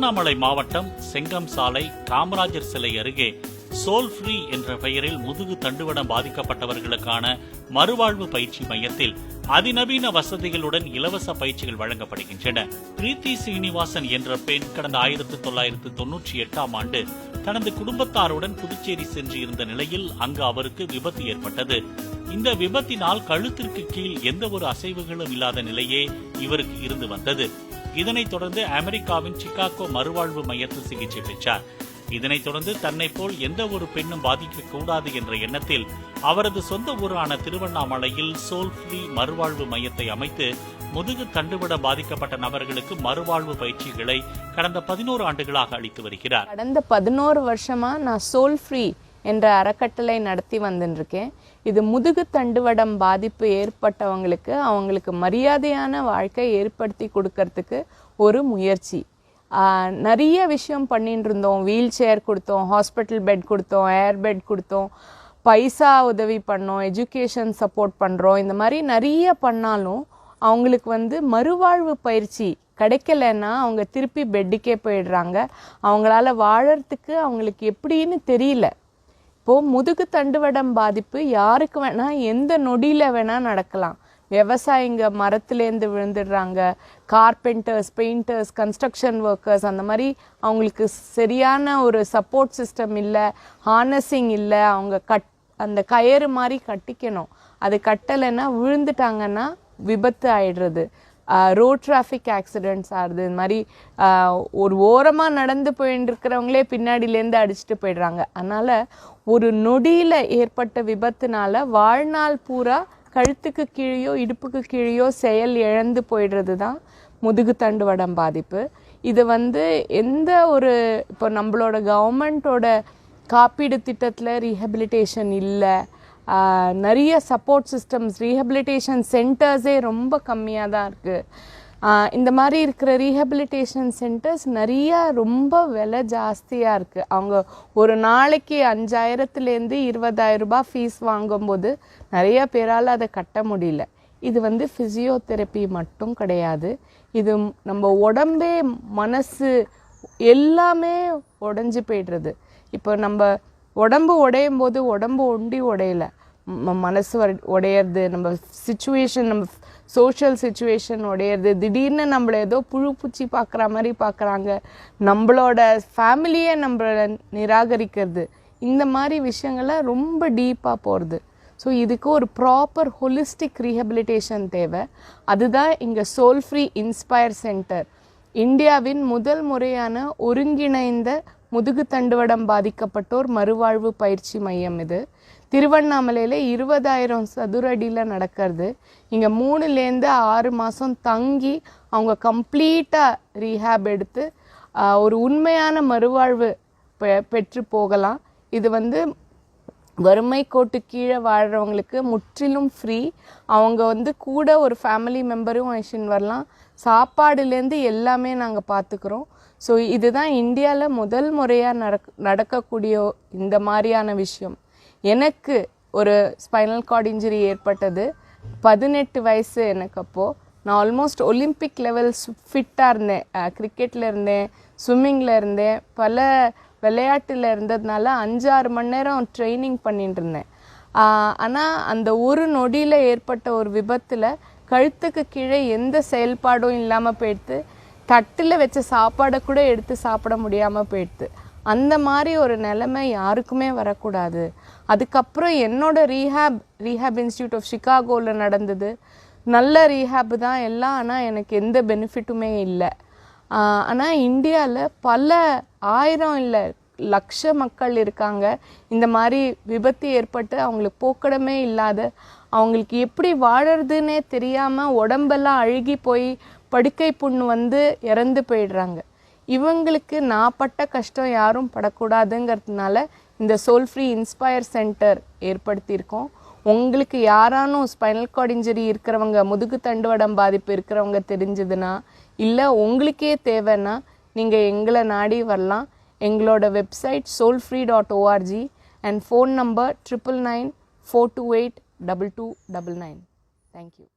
திருவண்ணாமலை மாவட்டம் செங்கம் சாலை காமராஜர் சிலை அருகே சோல் ஃப்ரீ என்ற பெயரில் முதுகு தண்டுவடம் பாதிக்கப்பட்டவர்களுக்கான மறுவாழ்வு பயிற்சி மையத்தில் அதிநவீன வசதிகளுடன் இலவச பயிற்சிகள் வழங்கப்படுகின்றன. பிரீத்தி சீனிவாசன் என்ற பெண் கடந்த 1998ஆம் ஆண்டு தனது குடும்பத்தாருடன் புதுச்சேரி சென்று இருந்த நிலையில் அங்கு அவருக்கு விபத்து ஏற்பட்டது. இந்த விபத்தினால் கழுத்திற்கு கீழ் எந்த ஒரு அசைவுகளும் இல்லாத நிலையே இவருக்கு இருந்து வந்தது. இதனைத் தொடர்ந்து அமெரிக்காவின் சிகாகோ மறுவாழ்வு மையத்தில் சிகிச்சை பெற்றார். இதனைத் தொடர்ந்து தன்னை போல் எந்த ஒரு பெண்ணும் பாதிக்கக்கூடாது என்ற எண்ணத்தில் அவரது சொந்த ஊரான திருவண்ணாமலையில் சோல் ஃப்ரீ மறுவாழ்வு மையத்தை அமைத்து முதுகு தண்டுவிட பாதிக்கப்பட்ட நபர்களுக்கு மறுவாழ்வு பயிற்சிகளை கடந்த 11 ஆண்டுகளாக அளித்து வருகிறார். கடந்த 11 வருஷமா நான் சோல் ஃப்ரீ என்ற அறக்கட்டளை நடத்தி வந்துருக்கேன். இது முதுகு தண்டுவடம் பாதிப்பு ஏற்பட்டவங்களுக்கு அவங்களுக்கு மரியாதையான வாழ்க்கை ஏற்படுத்தி கொடுக்கறதுக்கு ஒரு முயற்சி. நிறைய விஷயம் பண்ணிட்டு இருந்தோம். வீல் சேர் கொடுத்தோம், ஹாஸ்பிட்டல் பெட் கொடுத்தோம், ஏர் பெட் கொடுத்தோம், பைசா உதவி பண்ணோம், எஜுகேஷன் சப்போர்ட் பண்ணுறோம். இந்த மாதிரி நிறைய பண்ணாலும் அவங்களுக்கு மறுவாழ்வு பயிற்சி கிடைக்கலன்னா அவங்க திருப்பி பெட்டுக்கே போயிடுறாங்க. அவங்களால வாழறதுக்கு அவங்களுக்கு எப்படின்னு தெரியல. இப்போது முதுகு தண்டுவடம் பாதிப்பு யாருக்கு வேணால் எந்த நொடியில் வேணால் நடக்கலாம். விவசாயிங்க மரத்துலேருந்து விழுந்துடுறாங்க, கார்பெண்டர்ஸ், பெயிண்டர்ஸ், கன்ஸ்ட்ரக்ஷன் ஒர்க்கர்ஸ், அந்த மாதிரி அவங்களுக்கு சரியான ஒரு சப்போர்ட் சிஸ்டம் இல்லை, ஹார்னஸிங் இல்லை. அவங்க அந்த கயிறு மாதிரி கட்டிக்கணும். அது கட்டலைன்னா விழுந்துட்டாங்கன்னா விபத்து ஆயிடுறது, ரோட் டிராஃபிக் ஆக்சிடென்ட்ஸ் ஆகுது. இது மாதிரி ஒரு ஓரமாக நடந்து போயின்னு இருக்கிறவங்களே பின்னாடியிலேருந்து அடிச்சுட்டு போயிடுறாங்க. அதனால் ஒரு நொடியில் ஏற்பட்ட விபத்துனால வாழ்நாள் பூரா கழுத்துக்கு கீழேயோ இடுப்புக்கு கீழேயோ செயல் இழந்து போயிடுறது தான் முதுகு தண்டுவடம் பாதிப்பு. இது எந்த ஒரு இப்போ நம்மளோட கவர்மெண்ட்டோட காப்பீடு திட்டத்தில் ரீஹபிலிட்டேஷன் இல்லை, நிறைய சப்போர்ட் சிஸ்டம்ஸ், ரீஹபிலிட்டேஷன் சென்டர்ஸே ரொம்ப கம்மியாக தான் இருக்குது. இந்த மாதிரி இருக்கிற ரீஹபிலிட்டேஷன் சென்டர்ஸ் நிறையா ரொம்ப விலை ஜாஸ்தியாக இருக்குது. அவங்க ஒரு நாளைக்கு 5000லேருந்து 20,000 ரூபாய் ஃபீஸ் வாங்கும்போது நிறைய பேரால் அதை கட்ட முடியல. இது ஃபிசியோதெரப்பி மட்டும் கிடையாது. இது நம்ம உடம்பே மனசு எல்லாமே உடைஞ்சு போய்டுறது. இப்போ நம்ம உடம்பு உடையும் போது உடம்பு ஒண்டி உடையலை, மனசு உடையிறது, நம்ம சிச்சுவேஷன், நம்ம சோஷியல் சிச்சுவேஷன் உடையிறது, திடீர்னு நம்மளை ஏதோ புழு பூச்சி பார்க்குற மாதிரி பார்க்குறாங்க, நம்மளோட ஃபேமிலியே நம்மளை நிராகரிக்கிறது, இந்த மாதிரி விஷயங்கள்லாம் ரொம்ப டீப்பாக போகிறது. ஸோ இதுக்கு ஒரு ப்ராப்பர் ஹோலிஸ்டிக் ரீஹபிலிட்டேஷன் தேவை. அதுதான் இங்கே சோல் ஃப்ரீ இன்ஸ்பயர் சென்டர், இந்தியாவின் முதல் முறையான ஒருங்கிணைந்த முதுகு தண்டுவடம் பாதிக்கப்பட்டோர் மறுவாழ்வு பயிற்சி மையம். இது திருவண்ணாமலையில் 20,000 சதுர அடியில் நடக்கிறது. இங்கே 3லேருந்து 6 மாதம் தங்கி அவங்க கம்ப்ளீட்டாக ரீஹேப் எடுத்து ஒரு உண்மையான மறுவாழ்வு பெற்று போகலாம். இது வறுமை கோட்டு கீழே வாழ்கிறவங்களுக்கு முற்றிலும் ஃப்ரீ. அவங்க கூட ஒரு ஃபேமிலி மெம்பரும் அழைச்சின்னு வரலாம். சாப்பாடுலேருந்து எல்லாமே நாங்கள் பார்த்துக்குறோம். ஸோ இதுதான் இந்தியாவில் முதல் முறையாக நடக்கக்கூடிய இந்த மாதிரியான விஷயம். எனக்கு ஒரு ஸ்பைனல் கார்டு இன்ஜுரி ஏற்பட்டது 18 வயசு எனக்கு. அப்போது நான் ஆல்மோஸ்ட் ஒலிம்பிக் லெவல் ஃபிட்டாக இருந்தேன். கிரிக்கெட்டில் இருந்தேன், ஸ்விம்மிங்கில் இருந்தேன், பல விளையாட்டில் இருந்ததுனால 5-6 மணி நேரம் ட்ரைனிங் பண்ணிட்டு இருந்தேன். ஆனால் அந்த ஒரு நொடியில் ஏற்பட்ட ஒரு விபத்தில் கழுத்துக்கு கீழே எந்த செயல்பாடும் இல்லாமல் போயிடுத்து. தட்டில் வச்ச சாப்பாடை கூட எடுத்து சாப்பிட முடியாமல் போயிடுது. அந்த மாதிரி ஒரு நிலைமை யாருக்குமே வரக்கூடாது. அதுக்கப்புறம் என்னோட ரீஹேப் இன்ஸ்டியூட் ஆஃப் சிகாகோவில் நடந்தது. நல்ல ரீஹேப் தான் எல்லாம், ஆனால் எனக்கு எந்த பெனிஃபிட்டுமே இல்லை. ஆனால் இந்தியாவில் பல 1000 இல்லை லட்ச மக்கள் இருக்காங்க இந்த மாதிரி விபத்து ஏற்பட்டு அவங்களுக்கு போக்கடமே இல்லாத, அவங்களுக்கு எப்படி வாழறதுன்னே தெரியாமல் உடம்பெல்லாம் அழுகி போய் படுக்கை புண்ணு இறந்து போயிடுறாங்க. இவங்களுக்கு நான் பட்ட கஷ்டம் யாரும் படக்கூடாதுங்கிறதுனால இந்த சோல் ஃப்ரீ இன்ஸ்பயர் சென்டர் ஏற்படுத்தியிருக்கோம். உங்களுக்கு யாரானும் ஸ்பைனல் கார்டு இன்ஜுரி இருக்கிறவங்க, முதுகு தண்டுவடம் பாதிப்பு இருக்கிறவங்க தெரிஞ்சதுன்னா, இல்லை உங்களுக்கே தேவைன்னா நீங்கள் எங்களை நாடி வரலாம். எங்களோட website soulfree.org and phone number 9994282299. Thank you.